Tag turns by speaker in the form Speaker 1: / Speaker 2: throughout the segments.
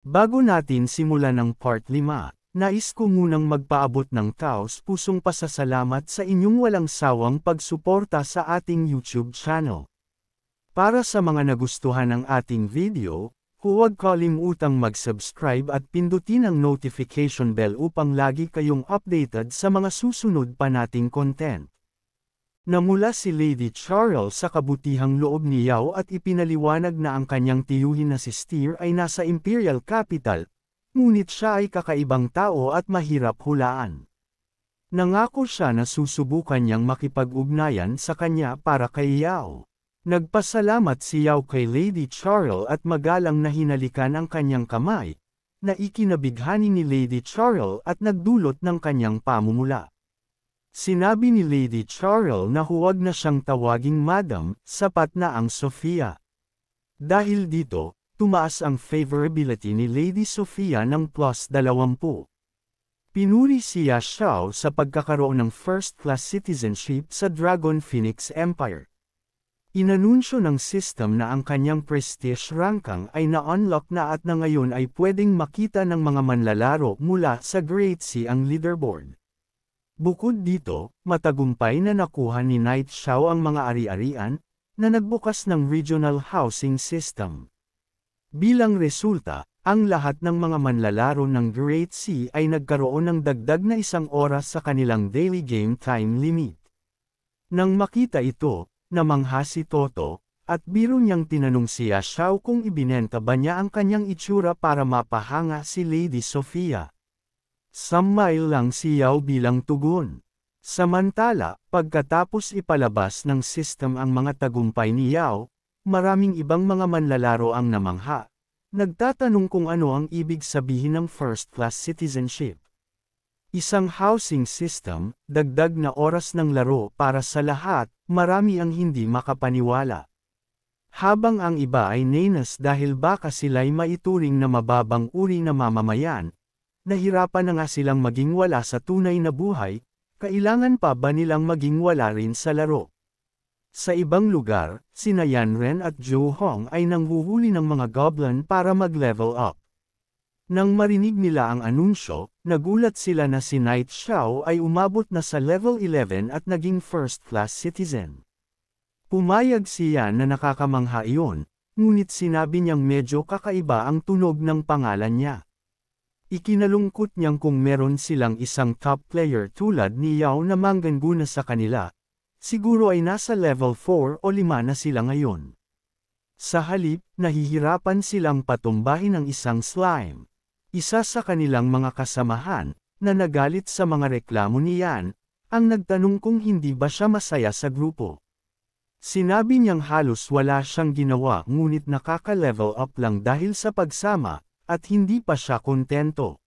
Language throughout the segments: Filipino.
Speaker 1: Bago natin simulan ang part 5, nais ko munang magpaabot ng taos-pusong pasasalamat sa inyong walang sawang pagsuporta sa ating YouTube channel. Para sa mga nagustuhan ng ating video, huwag kalimutang mag-subscribe at pindutin ang notification bell upang lagi kayong updated sa mga susunod pa nating content. Namula si Lady Charles sa kabutihang loob ni Yao at ipinaliwanag na ang kanyang tiyuhin na si Steer ay nasa Imperial Capital, ngunit siya ay kakaibang tao at mahirap hulaan. Nangako siya na susubukan niyang makipag-ugnayan sa kanya para kay Yao. Nagpasalamat si Yao kay Lady Charles at magalang na hinalikan ang kanyang kamay, na ikinabighani ni Lady Charles at nagdulot ng kanyang pamumula. Sinabi ni Lady Charles na huwag na siyang tawaging Madam, sapat na ang Sofia. Dahil dito, tumaas ang favorability ni Lady Sofia ng +20. Pinuri siya Xiao sa pagkakaroon ng first-class citizenship sa Dragon Phoenix Empire. Inanunsyo ng system na ang kanyang prestige ranking ay na-unlock na at na ngayon ay pwedeng makita ng mga manlalaro mula sa Great Sea ang leaderboard. Bukod dito, matagumpay na nakuha ni Knight Xiao ang mga ari-arian, na nagbukas ng regional housing system. Bilang resulta, ang lahat ng mga manlalaro ng Great Sea ay nagkaroon ng dagdag na 1 oras sa kanilang daily game time limit. Nang makita ito, namangha si Toto, at biro niyang tinanong siya Xiao kung ibinenta ba niya ang kanyang itsura para mapahanga si Lady Sofia. Smile lang si Yao bilang tugon. Samantala, pagkatapos ipalabas ng system ang mga tagumpay ni Yao, maraming ibang mga manlalaro ang namangha. Nagtatanong kung ano ang ibig sabihin ng first-class citizenship. Isang housing system, dagdag na oras ng laro para sa lahat, marami ang hindi makapaniwala. Habang ang iba ay nainas dahil baka sila'y maituring na mababang uri na mamamayan, nahirapan na nga silang maging wala sa tunay na buhay, kailangan pa ba nilang maging wala rin sa laro? Sa ibang lugar, sina Yan Ren at Zhou Hong ay nanghuhuli ng mga goblin para mag-level up. Nang marinig nila ang anunsyo, nagulat sila na si Knight Xiao ay umabot na sa level 11 at naging first-class citizen. Pumayag siya na nakakamangha iyon, ngunit sinabi niyang medyo kakaiba ang tunog ng pangalan niya. Ikinalungkot niyang kung meron silang isang top player tulad ni Yao na manggana sa kanila, siguro ay nasa level 4 o 5 na sila ngayon. Sa halip, nahihirapan silang patumbahin ang isang slime. Isa sa kanilang mga kasamahan, na nagalit sa mga reklamo ni Yan, ang nagtanong kung hindi ba siya masaya sa grupo. Sinabi niyang halos wala siyang ginawa ngunit nakaka-level up lang dahil sa pagsama, at hindi pa siya kontento.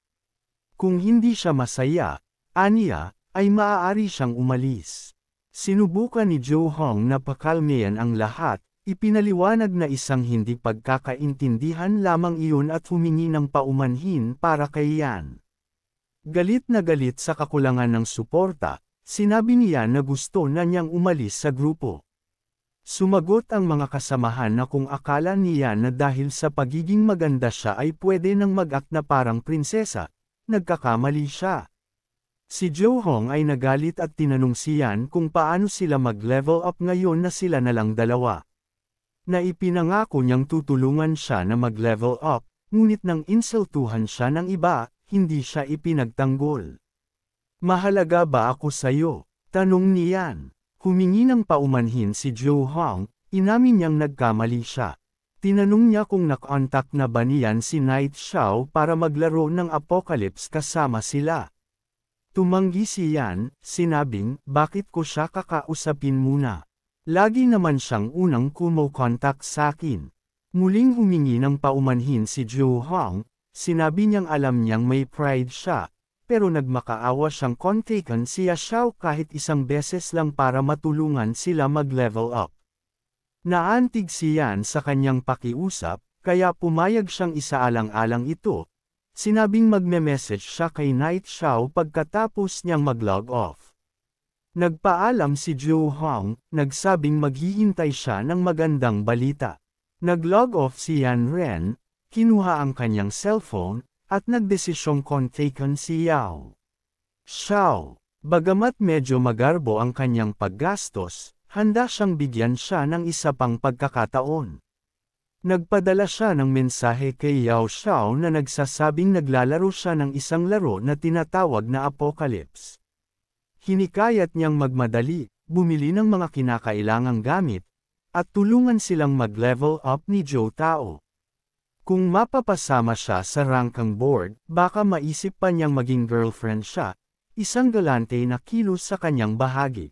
Speaker 1: Kung hindi siya masaya, aniya, ay maaari siyang umalis. Sinubukan ni Zhou Hong na pakalmayan ang lahat, ipinaliwanag na isang hindi pagkakaintindihan lamang iyon at humingi ng paumanhin para kay Yan. Galit na galit sa kakulangan ng suporta, sinabi niya na gusto na niyang umalis sa grupo. Sumagot ang mga kasamahan na kung akala niya na dahil sa pagiging maganda siya ay pwede nang mag-act na parang prinsesa, nagkakamali siya. Si Zhou Hong ay nagalit at tinanong si Yan kung paano sila mag-level up ngayon na sila na lang dalawa. Na ipinangako niyang tutulungan siya na mag-level up, ngunit nang insultuhan siya ng iba, hindi siya ipinagtanggol. Mahalaga ba ako sa'yo? Tanong ni Yan. Humingi ng paumanhin si Zhou Hong, inamin niyang nagkamali siya. Tinanong niya kung nakontak na ba niyan si Knight Xiao para maglaro ng Apocalypse kasama sila. Tumanggi si Yan, sinabing, bakit ko siya kakausapin muna? Lagi naman siyang unang kumokontak sakin. Muling humingi ng paumanhin si Zhou Hong, sinabi niyang alam niyang may pride siya. Pero nagmakaawa siyang kontakan siya Xiao kahit isang beses lang para matulungan sila mag-level up. Naantig si Yan sa kanyang pakiusap, kaya pumayag siyang isaalang-alang ito. Sinabing magme-message siya kay Knight Xiao pagkatapos niyang mag-log off. Nagpaalam si Zhou Hong, nagsabing maghihintay siya ng magandang balita. Nag-log off si Yan Ren, kinuha ang kanyang cellphone, at nagdesisyong kontakin si Yao. Xiao, bagamat medyo magarbo ang kanyang paggastos, handa siyang bigyan siya ng isa pang pagkakataon. Nagpadala siya ng mensahe kay Yao Xiao na nagsasabing naglalaro siya ng isang laro na tinatawag na Apocalypse. Hinikayat niyang magmadali, bumili ng mga kinakailangang gamit, at tulungan silang mag-level up ni Zhou Tao. Kung mapapasama siya sa rangkang board, baka maisip pa niyang maging girlfriend siya, isang galante na kilos sa kanyang bahagi.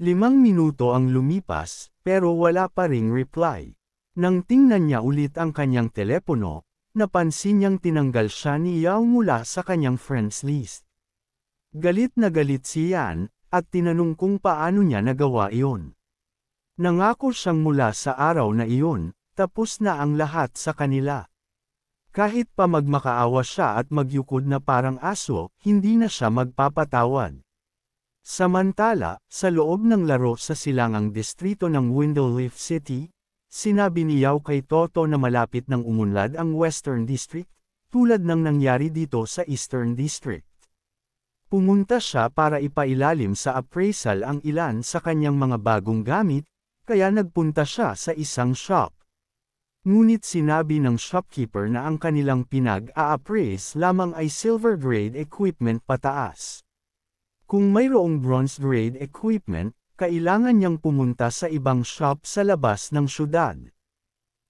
Speaker 1: 5 minuto ang lumipas, pero wala pa ring reply. Nang tingnan niya ulit ang kanyang telepono, napansin niyang tinanggal siya ni Yao mula sa kanyang friends list. Galit na galit si Yan, at tinanong kung paano niya nagawa iyon. Nangako siyang mula sa araw na iyon, tapos na ang lahat sa kanila. Kahit pa magmakaawa siya at magyukod na parang aso, hindi na siya magpapatawad. Samantala, sa loob ng laro sa silangang distrito ng Windowleaf City, sinabi ni Yao kay Toto na malapit nang umunlad ang Western District, tulad ng nangyari dito sa Eastern District. Pumunta siya para ipailalim sa appraisal ang ilan sa kanyang mga bagong gamit, kaya nagpunta siya sa isang shop. Ngunit sinabi ng shopkeeper na ang kanilang pinag-a-appraise lamang ay silver grade equipment pataas. Kung mayroong bronze grade equipment, kailangan niyang pumunta sa ibang shop sa labas ng syudad.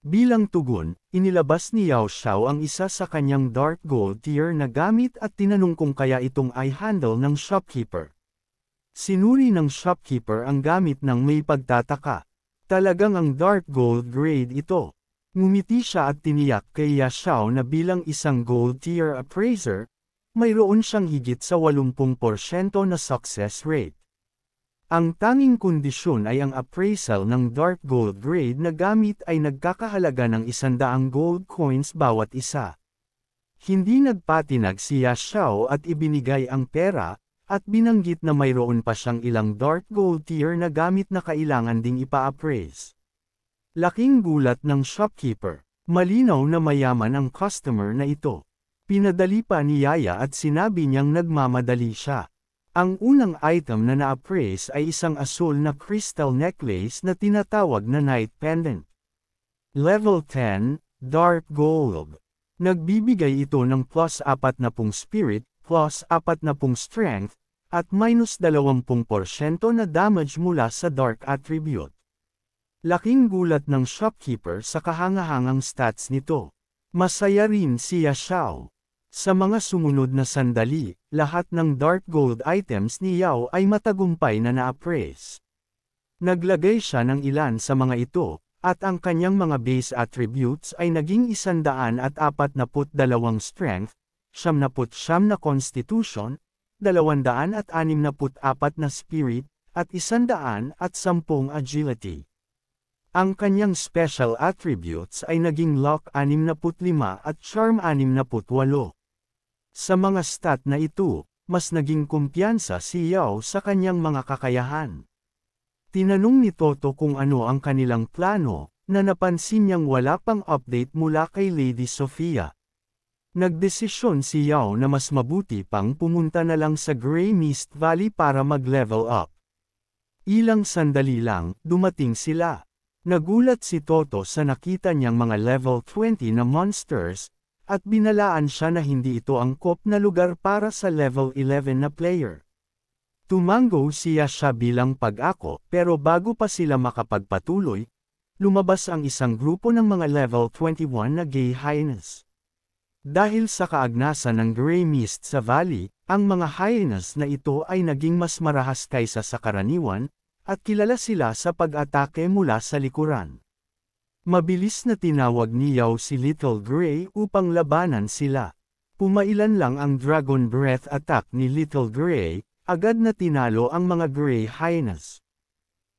Speaker 1: Bilang tugon, inilabas ni Yao Xiao ang isa sa kanyang dark gold tier na gamit at tinanong kung kaya itong i-handle ng shopkeeper. Sinuri ng shopkeeper ang gamit ng may pagtataka. Talagang ang dark gold grade ito. Ngumiti siya at tiniyak kay Ya Xiao na bilang isang gold tier appraiser, mayroon siyang higit sa 80% na success rate. Ang tanging kondisyon ay ang appraisal ng dark gold grade na gamit ay nagkakahalaga ng 100 gold coins bawat isa. Hindi nagpatinag si Ya Xiao at ibinigay ang pera, at binanggit na mayroon pa siyang ilang dark gold tier na gamit na kailangan ding ipa-appraise. Laking gulat ng shopkeeper. Malinaw na mayaman ang customer na ito. Pinadali pa ni Yaya at sinabi niyang nagmamadali siya. Ang unang item na na-appraise ay isang asul na crystal necklace na tinatawag na night pendant. Level 10, Dark Gold. Nagbibigay ito ng plus 40 spirit, plus 40 strength, at minus 20% na damage mula sa dark attribute. Laking gulat ng shopkeeper sa kahangahangang stats nito. Masaya rin si Ya Xiao. Sa mga sumunod na sandali, lahat ng dark gold items ni Yao ay matagumpay na na-appraise. Naglagay siya ng ilan sa mga ito, at ang kanyang mga base attributes ay naging 142 strength, 79 na constitution, 264 na spirit, at 110 agility. Ang kanyang special attributes ay naging luck 65 at charm 68. Sa mga stat na ito, mas naging kumpiyansa si Yao sa kanyang mga kakayahan. Tinanong ni Toto kung ano ang kanilang plano, na napansin niyang wala pang update mula kay Lady Sophia. Nagdesisyon si Yao na mas mabuti pang pumunta na lang sa Grey Mist Valley para mag-level up. Ilang sandali lang, dumating sila. Nagulat si Toto sa nakita niyang mga level 20 na monsters, at binalaan siya na hindi ito angkop na lugar para sa level 11 na player. Tumango siya bilang pag-ako, pero bago pa sila makapagpatuloy, lumabas ang isang grupo ng mga level 21 na gay hyenas. Dahil sa kaagnasan ng Grey Mist sa valley, ang mga hyenas na ito ay naging mas marahas kaysa sa karaniwan, at kilala sila sa pag-atake mula sa likuran. Mabilis na tinawag ni Yao si Little Gray upang labanan sila. Pumailan lang ang Dragon Breath attack ni Little Gray, agad na tinalo ang mga Gray Hyenas.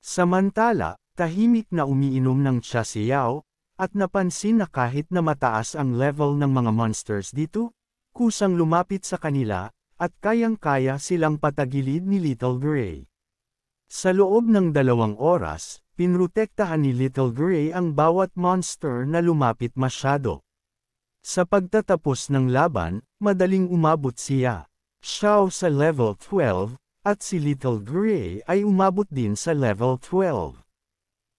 Speaker 1: Samantala, tahimik na umiinom ng tsa si Yao, at napansin na kahit na mataas ang level ng mga monsters dito, kusang lumapit sa kanila, at kayang-kaya silang patagilid ni Little Gray. Sa loob ng 2 oras, pinrotektahan ni Little Gray ang bawat monster na lumapit masyado. Sa pagtatapos ng laban, madaling umabot siya. Xiao sa level 12, at si Little Gray ay umabot din sa level 12.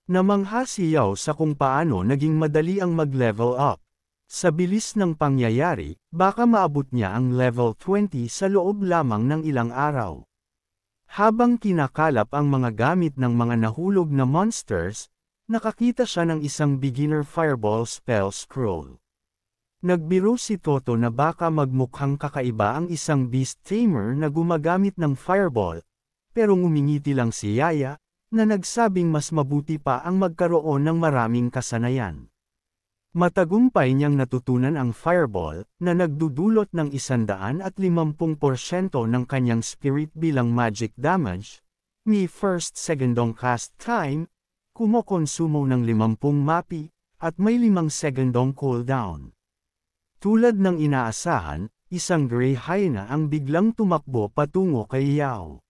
Speaker 1: Namangha si Yao sa kung paano naging madali ang mag-level up. Sa bilis ng pangyayari, baka maabot niya ang level 20 sa loob lamang ng ilang araw. Habang kinakalap ang mga gamit ng mga nahulog na monsters, nakakita siya ng isang beginner fireball spell scroll. Nagbiro si Toto na baka magmukhang kakaiba ang isang beast tamer na gumagamit ng fireball, pero ngumingiti lang si Yaya, na nagsabing mas mabuti pa ang magkaroon ng maraming kasanayan. Matagumpay niyang natutunan ang fireball, na nagdudulot ng 150% ng kanyang spirit bilang magic damage, may first segundong cast time, kumokonsumo ng 50 mapi, at may 5 segundong cooldown. Tulad ng inaasahan, isang gray hyena ang biglang tumakbo patungo kay Yao.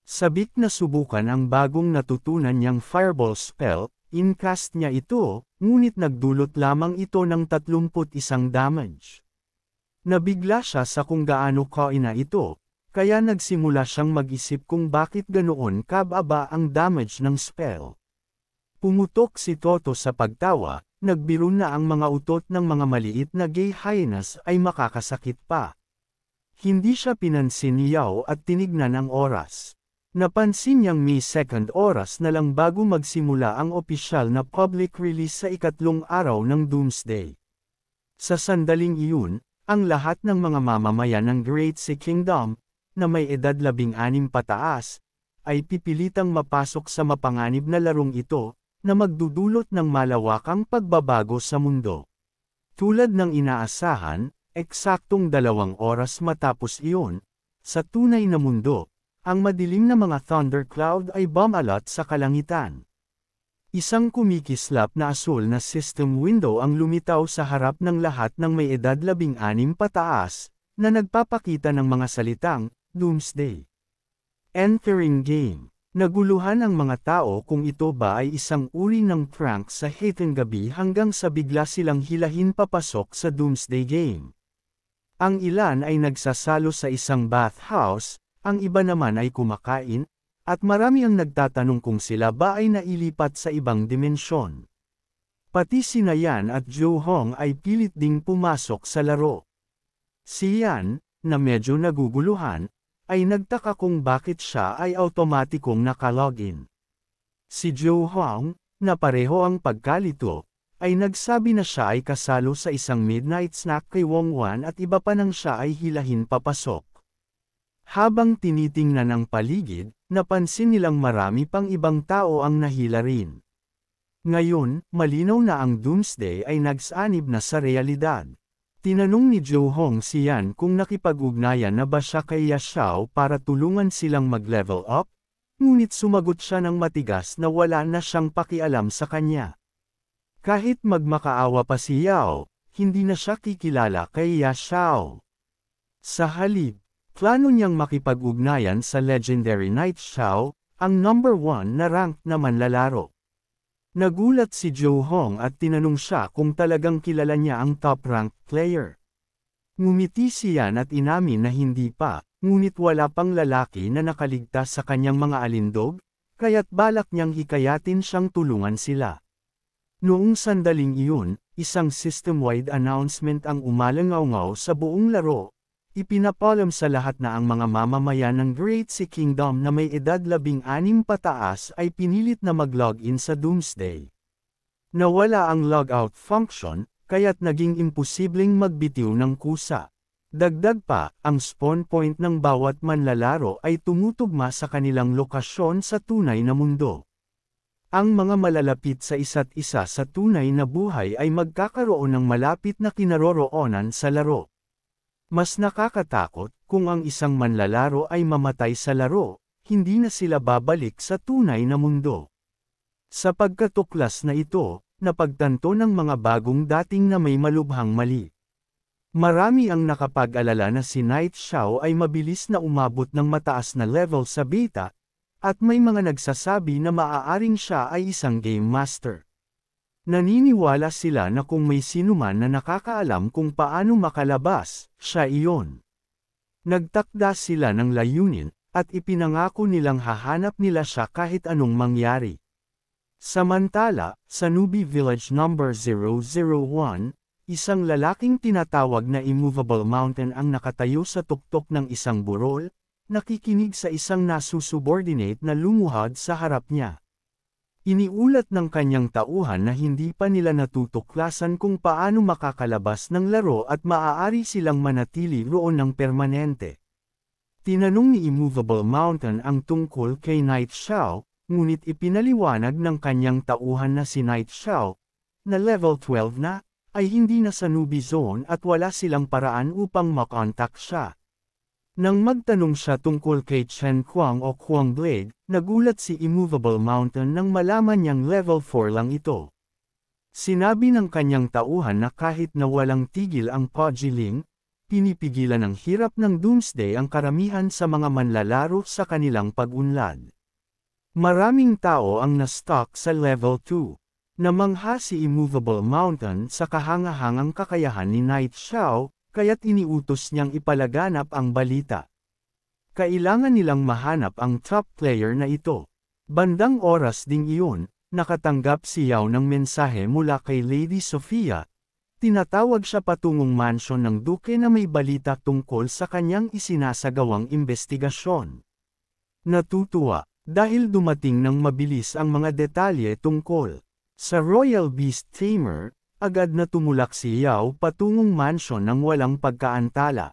Speaker 1: Sabik na subukan ang bagong natutunan niyang fireball spell, incast niya ito, ngunit nagdulot lamang ito ng 31 damage. Nabigla siya sa kung gaano kaina ito, kaya nagsimula siyang mag-isip kung bakit ganoon kababa ang damage ng spell. Pumutok si Toto sa pagtawa, nagbiro na ang mga utot ng mga maliit na gay hyenas ay makakasakit pa. Hindi siya pinansin ni Yao at tinignan ang oras. Napansin niyang may second oras na lang bago magsimula ang opisyal na public release sa ikatlong araw ng Doomsday. Sa sandaling iyon, ang lahat ng mga mamamayan ng Great Sea Kingdom, na may edad 16 pataas, ay pipilitang mapasok sa mapanganib na larong ito, na magdudulot ng malawakang pagbabago sa mundo. Tulad ng inaasahan, eksaktong 2 oras matapos iyon, sa tunay na mundo, ang madilim na mga thundercloud ay bumalot sa kalangitan. Isang kumikislap na asul na system window ang lumitaw sa harap ng lahat ng may edad 16 pataas, na nagpapakita ng mga salitang, Doomsday. Entering game. Naguluhan ang mga tao kung ito ba ay isang uri ng prank sa hateng gabi hanggang sa bigla silang hilahin papasok sa Doomsday game. Ang ilan ay nagsasalo sa isang bathhouse, ang iba naman ay kumakain, at marami ang nagtatanong kung sila ba ay nailipat sa ibang dimensyon. Pati si Yan at Joe Hong ay pilit ding pumasok sa laro. Si Yan, na medyo naguguluhan, ay nagtaka kung bakit siya ay automatikong nakalogin. Si Joe Hong, na pareho ang pagkalito, ay nagsabi na siya ay kasalo sa isang midnight snack kay Wong Wan at iba pa nang siya ay hilahin papasok. Habang tinitingnan ang paligid, napansin nilang marami pang ibang tao ang nahila rin. Ngayon, malinaw na ang Doomsday ay nagsanib na sa realidad. Tinanong ni Joe Hong si Yan kung nakipag-ugnayan na ba siya kay Xiao para tulungan silang mag-level up, ngunit sumagot siya ng matigas na wala na siyang pakialam sa kanya. Kahit magmakaawa pa si Yao, hindi na siya kikilala kay Xiao. Sa halip, plano niyang makipag-ugnayan sa Legendary Knight Xiao, ang number 1 na rank na manlalaro. Nagulat si Joe Hong at tinanong siya kung talagang kilala niya ang top-ranked player. Ngumiti si Yan at inamin na hindi pa, ngunit wala pang lalaki na nakaligtas sa kanyang mga alindog, kaya't balak niyang hikayatin siyang tulungan sila. Noong sandaling iyon, isang system-wide announcement ang umalangaw-ngaw sa buong laro. Ipinapalam sa lahat na ang mga mamamayan ng Great Sea Kingdom na may edad 16 pataas ay pinilit na mag-login sa Doomsday. Nawala ang logout function, kaya't naging imposibleng magbitiw ng kusa. Dagdag pa, ang spawn point ng bawat manlalaro ay tumutugma sa kanilang lokasyon sa tunay na mundo. Ang mga malalapit sa isa't isa sa tunay na buhay ay magkakaroon ng malapit na kinaroroonan sa laro. Mas nakakatakot, kung ang isang manlalaro ay mamatay sa laro, hindi na sila babalik sa tunay na mundo. Sa pagkatuklas na ito, napagtanto ng mga bagong dating na may malubhang mali. Marami ang nakapag-alala na si Knight Xiao ay mabilis na umabot ng mataas na level sa beta, at may mga nagsasabi na maaaring siya ay isang game master. Naniniwala sila na kung may sinuman na nakakaalam kung paano makalabas, siya iyon. Nagtakda sila ng layunin, at ipinangako nilang hahanap nila siya kahit anong mangyari. Samantala, sa Newbie Village No. 001, isang lalaking tinatawag na Immovable Mountain ang nakatayo sa tuktok ng isang burol, nakikinig sa isang nasusubordinate na lumuhad sa harap niya. Iniulat ng kanyang tauhan na hindi pa nila natutuklasan kung paano makakalabas ng laro at maaari silang manatili roon ng permanente. Tinanong ni Immovable Mountain ang tungkol kay Night Xiao, ngunit ipinaliwanag ng kanyang tauhan na si Night Xiao, na level 12 na, ay hindi na sa newbie zone at wala silang paraan upang makontak siya. Nang magtanong siya tungkol kay Chen Kuang o Kuang Blade, nagulat si Immovable Mountain nang malaman niyang level 4 lang ito. Sinabi ng kanyang tauhan na kahit na walang tigil ang Pojiling, pinipigilan ng hirap ng Doomsday ang karamihan sa mga manlalaro sa kanilang pag-unlad. Maraming tao ang na-stuck sa level 2. Namangha si Immovable Mountain sa kahangahangang kakayahan ni Night Xiao, kaya't iniutos niyang ipalaganap ang balita. Kailangan nilang mahanap ang top player na ito. Bandang oras ding iyon, nakatanggap si Yao ng mensahe mula kay Lady Sophia. Tinatawag siya patungong mansyon ng duke na may balita tungkol sa kanyang isinasagawang investigasyon. Natutuwa, dahil dumating ng mabilis ang mga detalye tungkol sa Royal Beast Tamer, agad na tumulak si Yao patungong mansyon ng walang pagkaantala.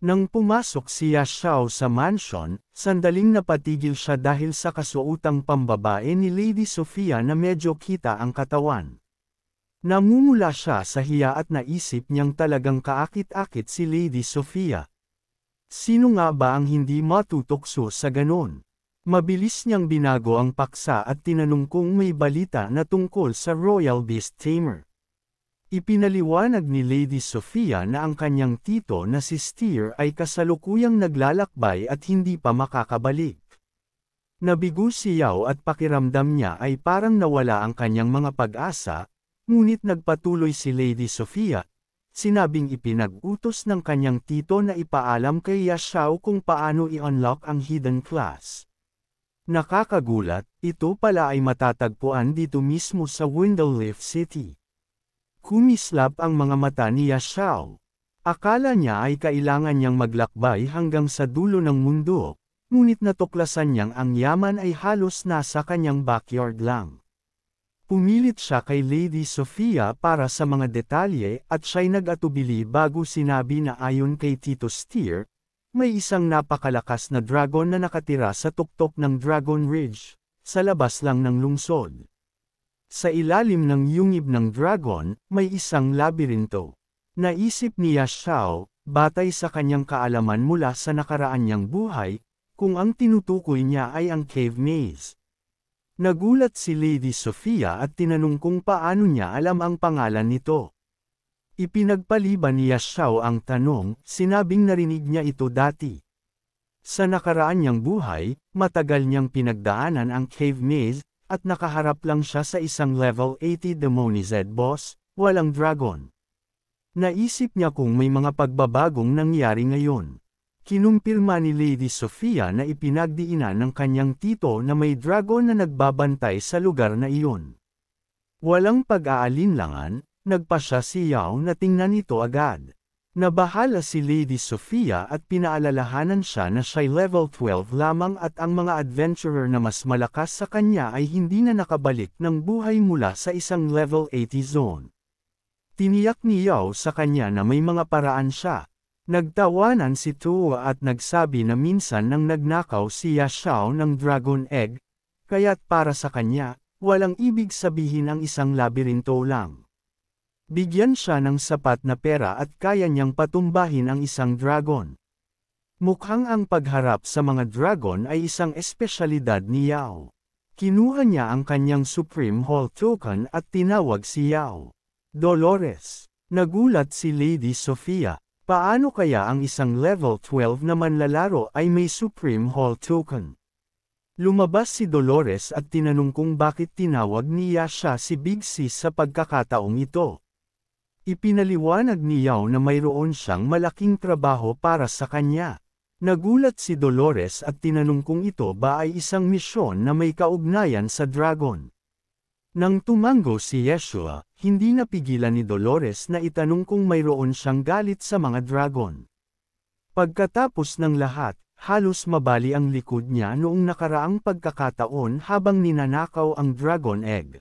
Speaker 1: Nang pumasok si Xiao sa mansyon, sandaling napatigil siya dahil sa kasuotang pambabae ni Lady Sophia na medyo kita ang katawan. Namumula siya sa hiya at naisip niyang talagang kaakit-akit si Lady Sophia. Sino nga ba ang hindi matutokso sa ganon? Mabilis niyang binago ang paksa at tinanong kung may balita na tungkol sa Royal Beast Tamer. Ipinaliwanag ni Lady Sophia na ang kanyang tito na si Steer ay kasalukuyang naglalakbay at hindi pa makakabalik. Nabigo si Yao at pakiramdam niya ay parang nawala ang kanyang mga pag-asa, ngunit nagpatuloy si Lady Sophia. Sinabing ipinag-utos ng kanyang tito na ipaalam kay Xiao kung paano i-unlock ang hidden class. Nakakagulat, ito pala ay matatagpuan dito mismo sa Windowleaf City. Kumislap ang mga mata ni Xiao. Akala niya ay kailangan niyang maglakbay hanggang sa dulo ng mundo, ngunit natuklasan niyang ang yaman ay halos nasa kanyang backyard lang. Pumilit siya kay Lady Sophia para sa mga detalye at siya'y nag-atubili bago sinabi na ayon kay Tito Steer, may isang napakalakas na dragon na nakatira sa tuktok ng Dragon Ridge, sa labas lang ng lungsod. Sa ilalim ng yungib ng dragon, may isang labirinto. Naisip ni Xiao, batay sa kanyang kaalaman mula sa nakaraan niyang buhay, kung ang tinutukoy niya ay ang cave maze. Nagulat si Lady Sophia at tinanong kung paano niya alam ang pangalan nito. Ipinagpaliban ni Xiao ang tanong, sinabing narinig niya ito dati. Sa nakaraan niyang buhay, matagal niyang pinagdaanan ang cave maze, at nakaharap lang siya sa isang level 80 Demonized boss, walang dragon. Naisip niya kung may mga pagbabagong nangyari ngayon. Kinumpirma ni Lady Sophia na ipinagdiinan ng kanyang tito na may dragon na nagbabantay sa lugar na iyon. Walang pag-aalinlangan, nagpasya si Yao na tingnan ito agad. Nabahala si Lady Sophia at pinaalalahanan siya na siya'y level 12 lamang at ang mga adventurer na mas malakas sa kanya ay hindi na nakabalik ng buhay mula sa isang level 80 zone. Tiniyak ni Yao sa kanya na may mga paraan siya. Nagtawanan si Tuo at nagsabi na minsan nang nagnakaw si Xiao ng Dragon Egg, kaya't para sa kanya, walang ibig sabihin ang isang labirinto lang. Bigyan siya ng sapat na pera at kaya niyang patumbahin ang isang dragon. Mukhang ang pagharap sa mga dragon ay isang espesyalidad ni Yao. Kinuha niya ang kanyang Supreme Hall Token at tinawag si Yao. Dolores. Nagulat si Lady Sophia. Paano kaya ang isang level 12 na manlalaro ay may Supreme Hall Token? Lumabas si Dolores at tinanong kung bakit tinawag niya siya si Big Sis sa pagkakataong ito. Ipinaliwanag ni Yao na mayroon siyang malaking trabaho para sa kanya. Nagulat si Dolores at tinanong kung ito ba ay isang misyon na may kaugnayan sa dragon. Nang tumango si Yeshua, hindi napigilan ni Dolores na itanong kung mayroon siyang galit sa mga dragon. Pagkatapos ng lahat, halos mabali ang likod niya noong nakaraang pagkakataon habang ninanakaw ang dragon egg.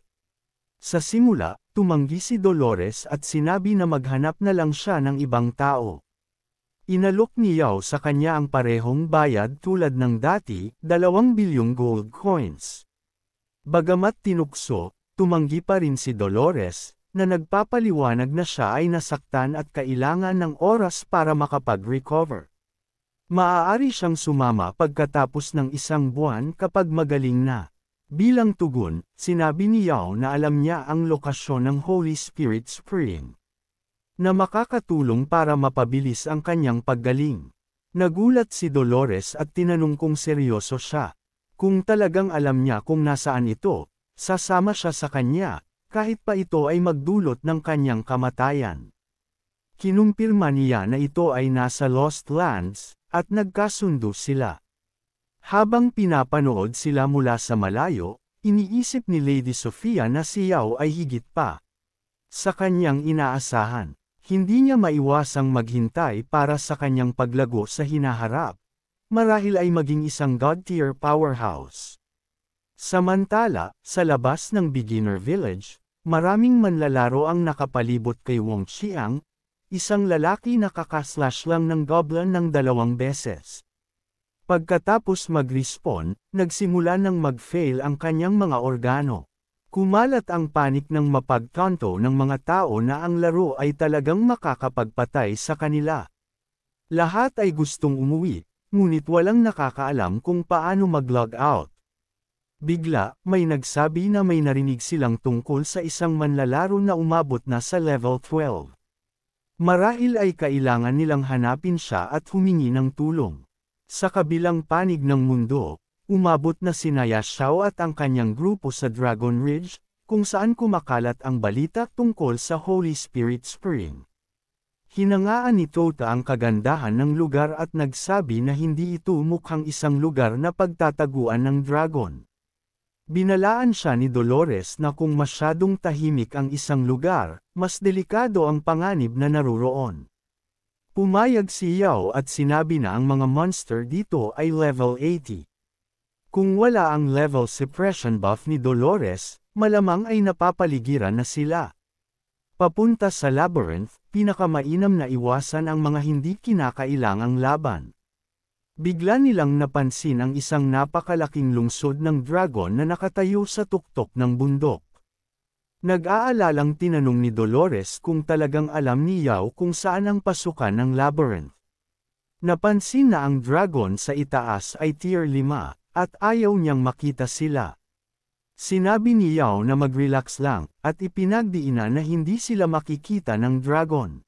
Speaker 1: Sa simula, tumanggi si Dolores at sinabi na maghanap na lang siya ng ibang tao. Inalok ni Yao sa kanya ang parehong bayad tulad ng dati, 2 bilyong gold coins. Bagamat tinukso, tumanggi pa rin si Dolores, na nagpapaliwanag na siya ay nasaktan at kailangan ng oras para makapag-recover. Maaari siyang sumama pagkatapos ng 1 buwan kapag magaling na. Bilang tugon, sinabi ni Yao na alam niya ang lokasyon ng Holy Spirit Spring, na makakatulong para mapabilis ang kanyang paggaling. Nagulat si Dolores at tinanong kung seryoso siya. Kung talagang alam niya kung nasaan ito, sasama siya sa kanya, kahit pa ito ay magdulot ng kanyang kamatayan. Kinumpirma niya na ito ay nasa Lost Lands, at nagkasundo sila. Habang pinapanood sila mula sa malayo, iniisip ni Lady Sophia na si Yao ay higit pa sa kanyang inaasahan. Hindi niya maiwasang maghintay para sa kanyang paglago sa hinaharap. Marahil ay maging isang god-tier powerhouse. Samantala, sa labas ng Beginner Village, maraming manlalaro ang nakapalibot kay Wong Xiang, isang lalaki na kakaslash lang ng goblin ng 2 beses. Pagkatapos mag-respawn, nagsimula ng mag-fail ang kanyang mga organo. Kumalat ang panik ng mapagtanto ng mga tao na ang laro ay talagang makakapagpatay sa kanila. Lahat ay gustong umuwi, ngunit walang nakakaalam kung paano mag-log out. Bigla, may nagsabi na may narinig silang tungkol sa isang manlalaro na umabot na sa level 12. Marahil ay kailangan nilang hanapin siya at humingi ng tulong. Sa kabilang panig ng mundo, umabot na si Naya Xiao at ang kanyang grupo sa Dragon Ridge, kung saan kumakalat ang balita tungkol sa Holy Spirit Spring. Hinangaan ni Tota ang kagandahan ng lugar at nagsabi na hindi ito mukhang isang lugar na pagtataguan ng dragon. Binalaan siya ni Dolores na kung masyadong tahimik ang isang lugar, mas delikado ang panganib na naruroon. Pumayag si Yao at sinabi na ang mga monster dito ay level 80. Kung wala ang level suppression buff ni Dolores, malamang ay napapaligiran na sila. Papunta sa labyrinth, pinakamainam na iwasan ang mga hindi kinakailangang laban. Bigla nilang napansin ang isang napakalaking lungsod ng dragon na nakatayo sa tuktok ng bundok. Nag-aalalang tinanong ni Dolores kung talagang alam ni Yao kung saan ang pasukan ng labyrinth. Napansin na ang dragon sa itaas ay tier 5, at ayaw niyang makita sila. Sinabi ni Yao na mag-relax lang, at ipinagdiinan na hindi sila makikita ng dragon.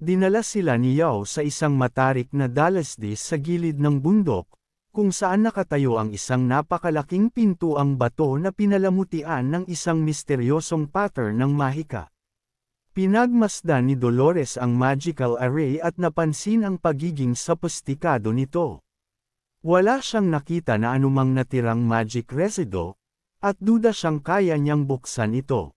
Speaker 1: Dinala sila ni Yao sa isang matarik na dalasdis sa gilid ng bundok, kung saan nakatayo ang isang napakalaking pintuang bato na pinalamutian ng isang misteryosong pattern ng mahika. Pinagmasdan ni Dolores ang magical array at napansin ang pagiging sopistikado nito. Wala siyang nakita na anumang natirang magic resido, at duda siyang kaya niyang buksan ito.